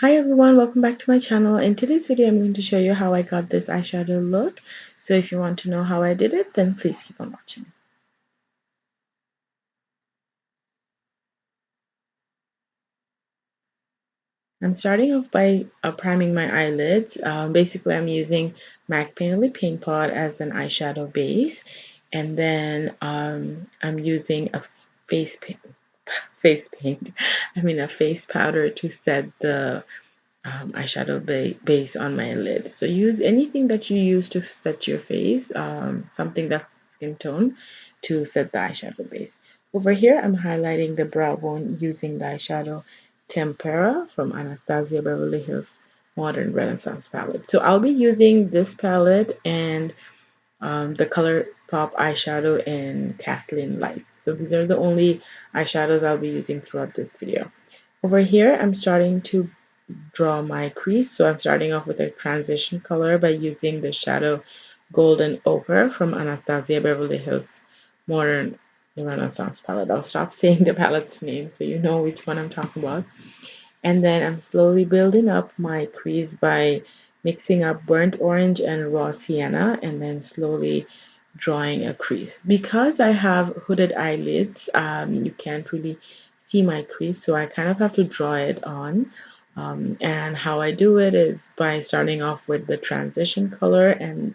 Hi everyone, welcome back to my channel. In today's video, I'm going to show you how I got this eyeshadow look. So if you want to know how I did it, then please keep on watching. I'm starting off by priming my eyelids. Basically, I'm using MAC Painterly Paint Pot as an eyeshadow base. And then I'm using a face paint, a face powder to set the eyeshadow base on my lid. So use anything that you use to set your face, something that's skin tone to set the eyeshadow base. Over here, I'm highlighting the brow bone using the eyeshadow Tempera from Anastasia Beverly Hills Modern Renaissance palette. So I'll be using this palette and the Color Pop eyeshadow in Kathleen Light. So these are the only eyeshadows I'll be using throughout this video. Over here, I'm starting to draw my crease. So I'm starting off with a transition color by using the shadow Golden Ochre from Anastasia Beverly Hills Modern Renaissance palette. I'll stop saying the palette's name so you know which one I'm talking about. And then I'm slowly building up my crease by mixing up burnt orange and raw sienna and then slowly drawing a crease. Because I have hooded eyelids, you can't really see my crease, so I kind of have to draw it on. And how I do it is by starting off with the transition color and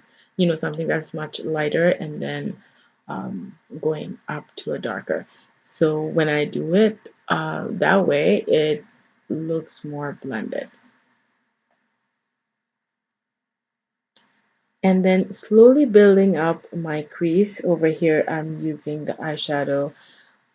something that's much lighter and then going up to a darker. So when I do it that way, it looks more blended. And then slowly building up my crease. Over here, I'm using the eyeshadow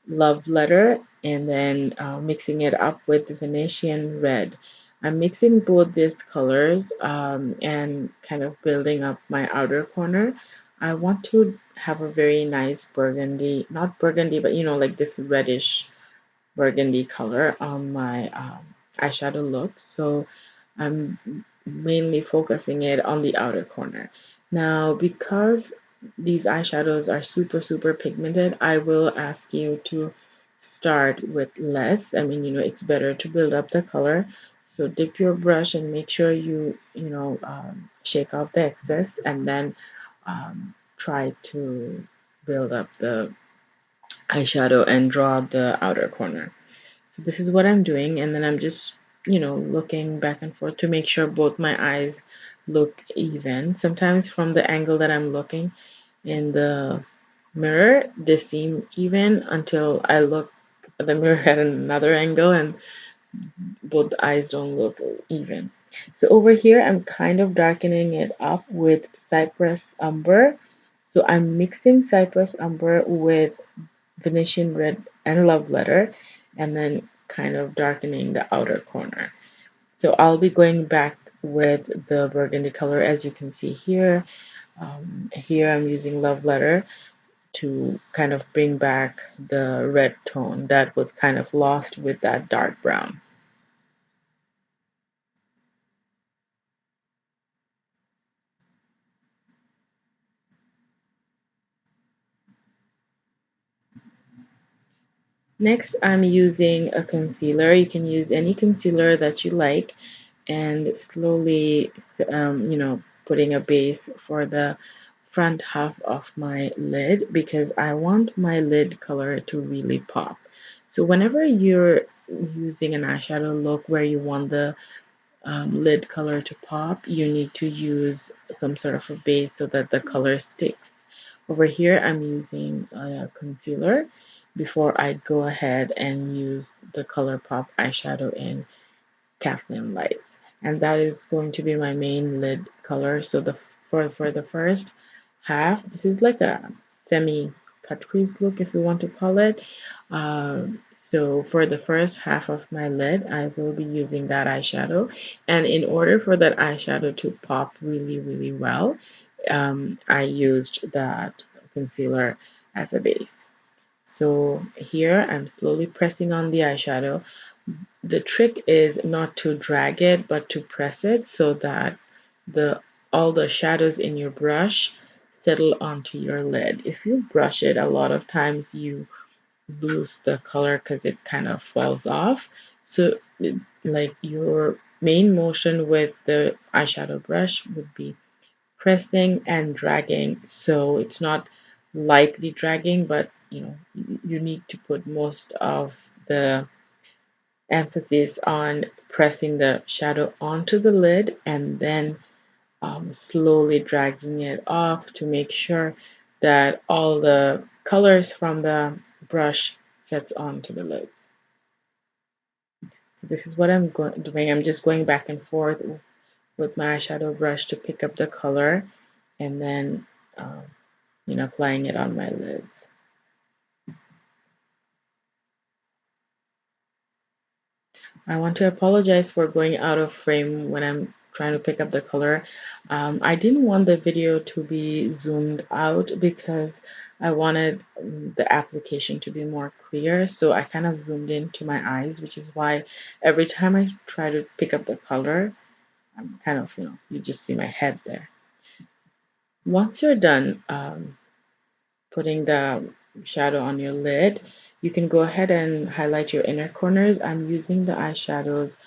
Love Letter and then mixing it up with the Venetian Red. I'm mixing both these colors and kind of building up my outer corner. I want to have a very nice burgundy, not burgundy, but like this reddish burgundy color on my eyeshadow look. So I'm mainly focusing it on the outer corner. Now, because these eyeshadows are super pigmented, I will ask you to start with less. I mean, it's better to build up the color. So dip your brush and make sure shake out the excess and then try to build up the eyeshadow and draw the outer corner. So this is what I'm doing, and then I'm just, looking back and forth to make sure both my eyes look even. Sometimes from the angle that I'm looking in the mirror, they seem even until I look at the mirror at another angle and both eyes don't look even. So over here, I'm kind of darkening it up with Cypress Umber. So I'm mixing Cypress Umber with Venetian Red and Love Letter, and then kind of darkening the outer corner. So I'll be going back with the burgundy color as you can see here. Here I'm using Love Letter to kind of bring back the red tone that was kind of lost with that dark brown. Next, I'm using a concealer. You can use any concealer that you like and slowly, putting a base for the front half of my lid because I want my lid color to really pop. So whenever you're using an eyeshadow look where you want the lid color to pop, you need to use some sort of a base so that the color sticks. Over here, I'm using a concealer before I go ahead and use the ColourPop eyeshadow in Kathleen Lights. And that is going to be my main lid color. So for the first half, this is like a semi cut crease look if you want to call it. So for the first half of my lid, I will be using that eyeshadow. And in order for that eyeshadow to pop really well, I used that concealer as a base. So here I'm slowly pressing on the eyeshadow. The trick is not to drag it, but to press it so that the all the shadows in your brush settle onto your lid. If you brush it, a lot of times you lose the color because it kind of falls off. So like your main motion with the eyeshadow brush would be pressing and dragging. So it's not lightly dragging, but you need to put most of the emphasis on pressing the shadow onto the lid and then slowly dragging it off to make sure that all the colors from the brush sets onto the lids. So this is what I'm doing. I'm just going back and forth with my eyeshadow brush to pick up the color and then um, applying it on my lids. I want to apologize for going out of frame when I'm trying to pick up the color. I didn't want the video to be zoomed out because I wanted the application to be more clear. So I kind of zoomed into my eyes, which is why every time I try to pick up the color, I'm kind of, you just see my head there. Once you're done putting the shadow on your lid, you can go ahead and highlight your inner corners. I'm using the eyeshadows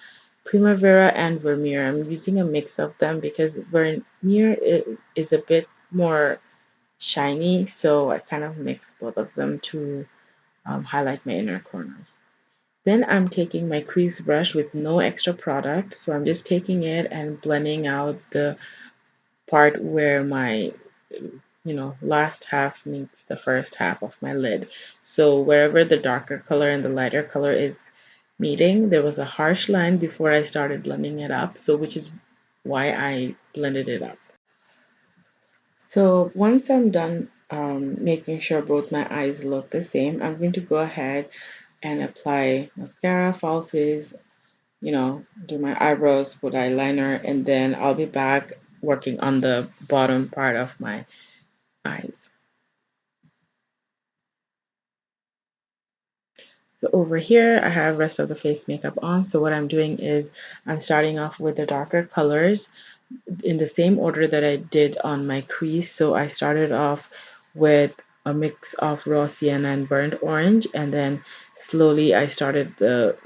Primavera and Vermeer. I'm using a mix of them because Vermeer is a bit more shiny, so I kind of mix both of them to highlight my inner corners. Then I'm taking my crease brush with no extra product, so I'm just taking it and blending out the part where my last half meets the first half of my lid. So wherever the darker color and the lighter color is meeting, there was a harsh line before I started blending it up, so which is why I blended it up. So once I'm done making sure both my eyes look the same, I'm going to go ahead and apply mascara, falsies, do my eyebrows, put eyeliner, and then I'll be back working on the bottom part of my eyes. So over here, I have rest of the face makeup on. So what I'm doing is I'm starting off with the darker colors in the same order that I did on my crease. So I started off with a mix of raw sienna and burnt orange, and then slowly I started the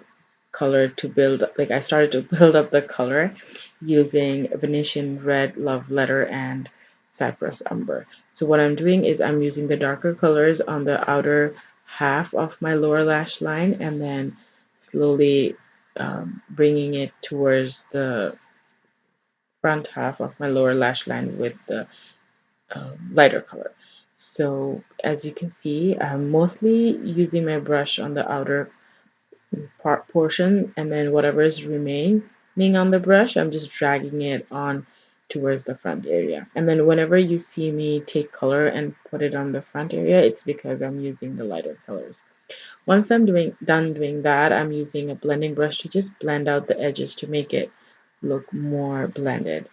color to build, like I started to build up the color using Venetian red, love letter, and cypress umber. So what I'm doing is I'm using the darker colors on the outer half of my lower lash line and then slowly bringing it towards the front half of my lower lash line with the lighter color. So as you can see, I'm mostly using my brush on the outer portion, and then whatever is remaining on the brush, I'm just dragging it on towards the front area. And then whenever you see me take color and put it on the front area, it's because I'm using the lighter colors. Once I'm done doing that, I'm using a blending brush to just blend out the edges to make it look more blended.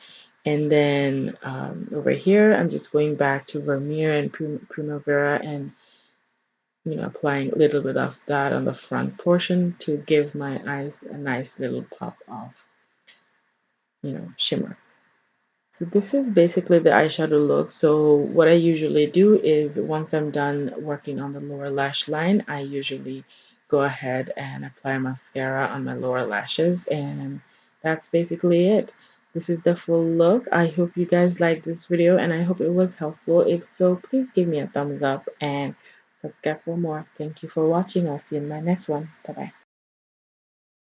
And then over here, I'm just going back to Vermeer and Primavera and applying a little bit of that on the front portion to give my eyes a nice little pop of, shimmer. So this is basically the eyeshadow look. So what I usually do is once I'm done working on the lower lash line, I usually go ahead and apply mascara on my lower lashes, and that's basically it. This is the full look. I hope you guys liked this video and I hope it was helpful. If so, please give me a thumbs up and subscribe for more. Thank you for watching. I'll see you in my next one. Bye bye.